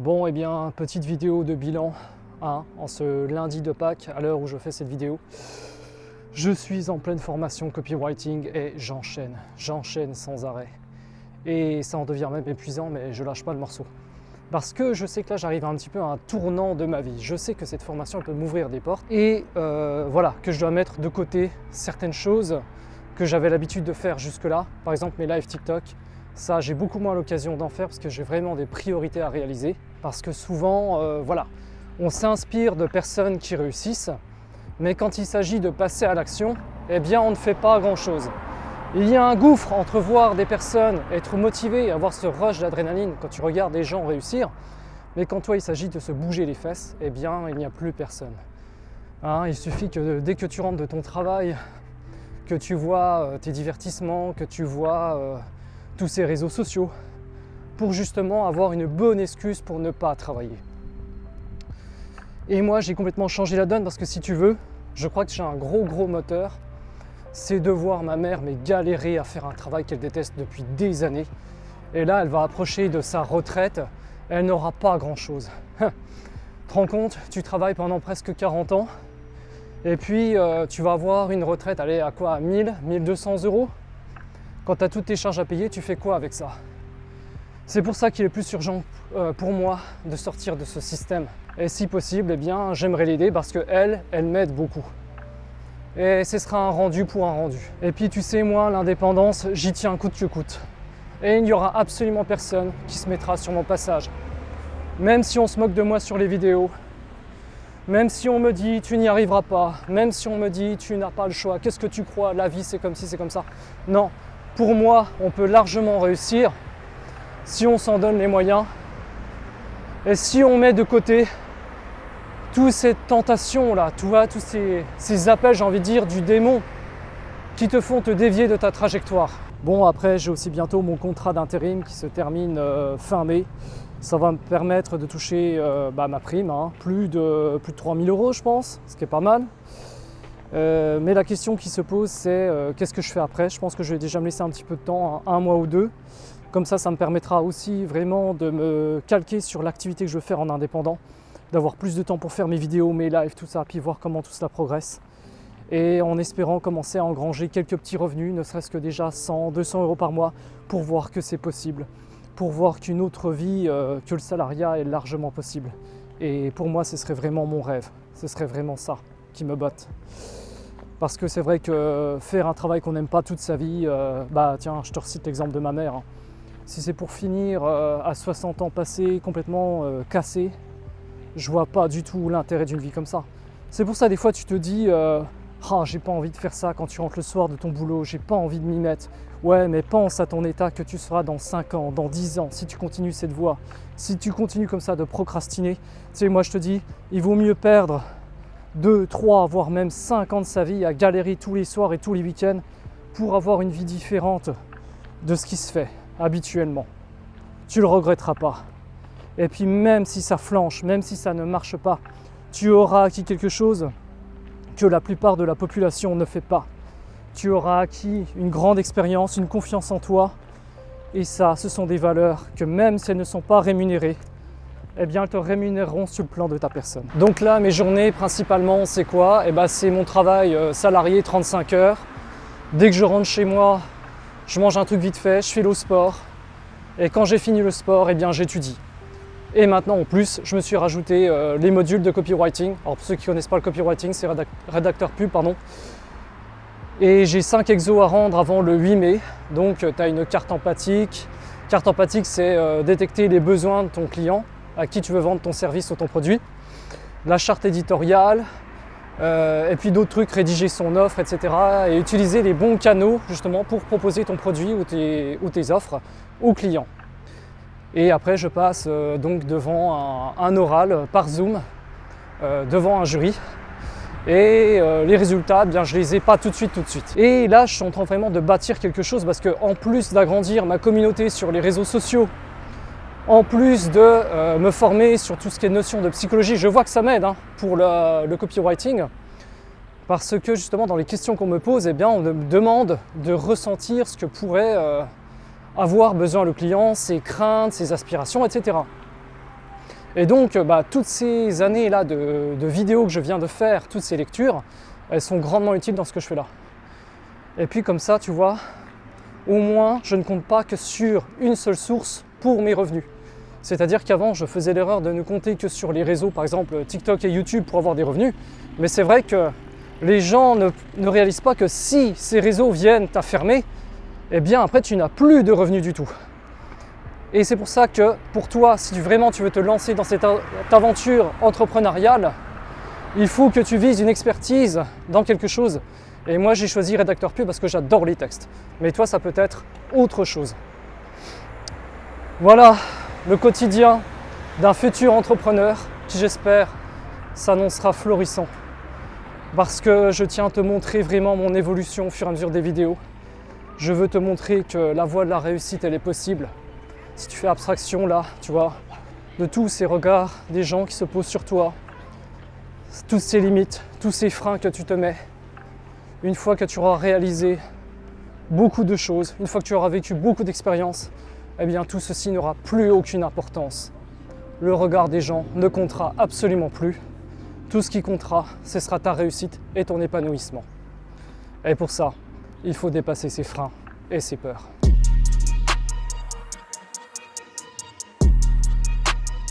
Bon, et bien, petite vidéo de bilan en ce lundi de Pâques, à l'heure où je fais cette vidéo. Je suis en pleine formation copywriting et j'enchaîne sans arrêt. Et ça en devient même épuisant, mais je lâche pas le morceau. Parce que je sais que là, j'arrive un petit peu à un tournant de ma vie. Je sais que cette formation elle peut m'ouvrir des portes et voilà, que je dois mettre de côté certaines choses que j'avais l'habitude de faire jusque-là. Par exemple, mes lives TikTok. Ça, j'ai beaucoup moins l'occasion d'en faire parce que j'ai vraiment des priorités à réaliser. Parce que souvent, voilà, on s'inspire de personnes qui réussissent, mais quand il s'agit de passer à l'action, eh bien, on ne fait pas grand-chose. Il y a un gouffre entre voir des personnes être motivées et avoir ce rush d'adrénaline quand tu regardes des gens réussir, mais quand toi, il s'agit de se bouger les fesses, eh bien, il n'y a plus personne. Il suffit que dès que tu rentres de ton travail, que tu vois tes divertissements, que tu vois tous ces réseaux sociaux, pour justement avoir une bonne excuse pour ne pas travailler. Et moi, j'ai complètement changé la donne parce que si tu veux, je crois que j'ai un gros moteur, c'est de voir ma mère galérer à faire un travail qu'elle déteste depuis des années. Et là, elle va approcher de sa retraite, elle n'aura pas grand-chose. Tu te rends compte, tu travailles pendant presque 40 ans, et puis tu vas avoir une retraite, allez, à quoi, à 1000, 1200 euros? Quand tu as toutes tes charges à payer, tu fais quoi avec ça? C'est pour ça qu'il est plus urgent pour moi de sortir de ce système. Et si possible, eh bien, j'aimerais l'aider parce qu'elle m'aide beaucoup. Et ce sera un rendu pour un rendu. Et puis tu sais, moi, l'indépendance, j'y tiens coûte que coûte. Et il n'y aura absolument personne qui se mettra sur mon passage. Même si on se moque de moi sur les vidéos, même si on me dit tu n'y arriveras pas, même si on me dit tu n'as pas le choix, qu'est-ce que tu crois, la vie c'est comme ci, c'est comme ça. Non, pour moi, on peut largement réussir si on s'en donne les moyens et si on met de côté toutes ces tentations là, tu vois, tous ces appels, j'ai envie de dire, du démon qui te font te dévier de ta trajectoire. Bon, après j'ai aussi bientôt mon contrat d'intérim qui se termine fin mai. Ça va me permettre de toucher ma prime, plus de 3000 euros je pense, ce qui est pas mal. Mais la question qui se pose c'est qu'est-ce que je fais après? Je pense que je vais déjà me laisser un petit peu de temps, un mois ou deux. Comme ça me permettra aussi vraiment de me calquer sur l'activité que je veux faire en indépendant, d'avoir plus de temps pour faire mes vidéos, mes lives, tout ça, puis voir comment tout cela progresse. Et en espérant commencer à engranger quelques petits revenus, ne serait-ce que déjà 100, 200 euros par mois, pour voir que c'est possible, pour voir qu'une autre vie que le salariat est largement possible. Et pour moi, ce serait vraiment mon rêve, ce serait vraiment ça qui me botte. Parce que c'est vrai que faire un travail qu'on n'aime pas toute sa vie, tiens, je te recite l'exemple de ma mère. Si c'est pour finir à 60 ans passés, complètement cassé, je vois pas du tout l'intérêt d'une vie comme ça. C'est pour ça des fois tu te dis j'ai pas envie de faire ça quand tu rentres le soir de ton boulot, j'ai pas envie de m'y mettre. Ouais, mais pense à ton état que tu seras dans 5 ans, dans 10 ans, si tu continues cette voie, si tu continues comme ça de procrastiner. Tu sais, moi je te dis, il vaut mieux perdre 2, 3, voire même 5 ans de sa vie à galérer tous les soirs et tous les week-ends pour avoir une vie différente de ce qui se fait habituellement. Tu le regretteras pas. Et puis même si ça flanche, même si ça ne marche pas, tu auras acquis quelque chose que la plupart de la population ne fait pas. Tu auras acquis une grande expérience, une confiance en toi. Et ça, ce sont des valeurs que même si elles ne sont pas rémunérées, eh bien elles te rémunéreront sur le plan de ta personne. Donc là, mes journées principalement, c'est quoi? C'est mon travail salarié 35 heures. Dès que je rentre chez moi, je mange un truc vite fait, je fais le sport. Et quand j'ai fini le sport, eh bien j'étudie. Et maintenant en plus, je me suis rajouté les modules de copywriting. Alors pour ceux qui ne connaissent pas le copywriting, c'est rédacteur pub, pardon. Et j'ai 5 exos à rendre avant le 8 mai. Donc tu as une carte empathique. Carte empathique, c'est détecter les besoins de ton client, à qui tu veux vendre ton service ou ton produit. La charte éditoriale, et puis d'autres trucs, rédiger son offre, etc. Et utiliser les bons canaux justement pour proposer ton produit ou tes offres aux clients. Et après, je passe donc devant un oral par Zoom, devant un jury. Et les résultats, je les ai pas tout de suite. Et là, je suis en train vraiment de bâtir quelque chose parce qu'en plus d'agrandir ma communauté sur les réseaux sociaux, en plus de me former sur tout ce qui est notion de psychologie, je vois que ça m'aide pour le copywriting. Parce que justement, dans les questions qu'on me pose, on me demande de ressentir ce que pourrait avoir besoin le client, ses craintes, ses aspirations, etc. Et donc, toutes ces années-là de vidéos que je viens de faire, toutes ces lectures, elles sont grandement utiles dans ce que je fais là. Et puis comme ça, tu vois, au moins, je ne compte pas que sur une seule source pour mes revenus. C'est-à-dire qu'avant, je faisais l'erreur de ne compter que sur les réseaux, par exemple TikTok et YouTube, pour avoir des revenus. Mais c'est vrai que les gens ne réalisent pas que si ces réseaux viennent à fermer, eh bien après, tu n'as plus de revenus du tout. Et c'est pour ça que pour toi, si vraiment tu veux te lancer dans cette aventure entrepreneuriale, il faut que tu vises une expertise dans quelque chose. Et moi, j'ai choisi rédacteur pub parce que j'adore les textes. Mais toi, ça peut être autre chose. Voilà le quotidien d'un futur entrepreneur qui, j'espère, s'annoncera florissant. Parce que je tiens à te montrer vraiment mon évolution au fur et à mesure des vidéos. Je veux te montrer que la voie de la réussite, elle est possible. Si tu fais abstraction là, tu vois, de tous ces regards des gens qui se posent sur toi, toutes ces limites, tous ces freins que tu te mets, une fois que tu auras réalisé beaucoup de choses, une fois que tu auras vécu beaucoup d'expériences, eh bien tout ceci n'aura plus aucune importance. Le regard des gens ne comptera absolument plus. Tout ce qui comptera, ce sera ta réussite et ton épanouissement. Et pour ça, il faut dépasser ses freins et ses peurs.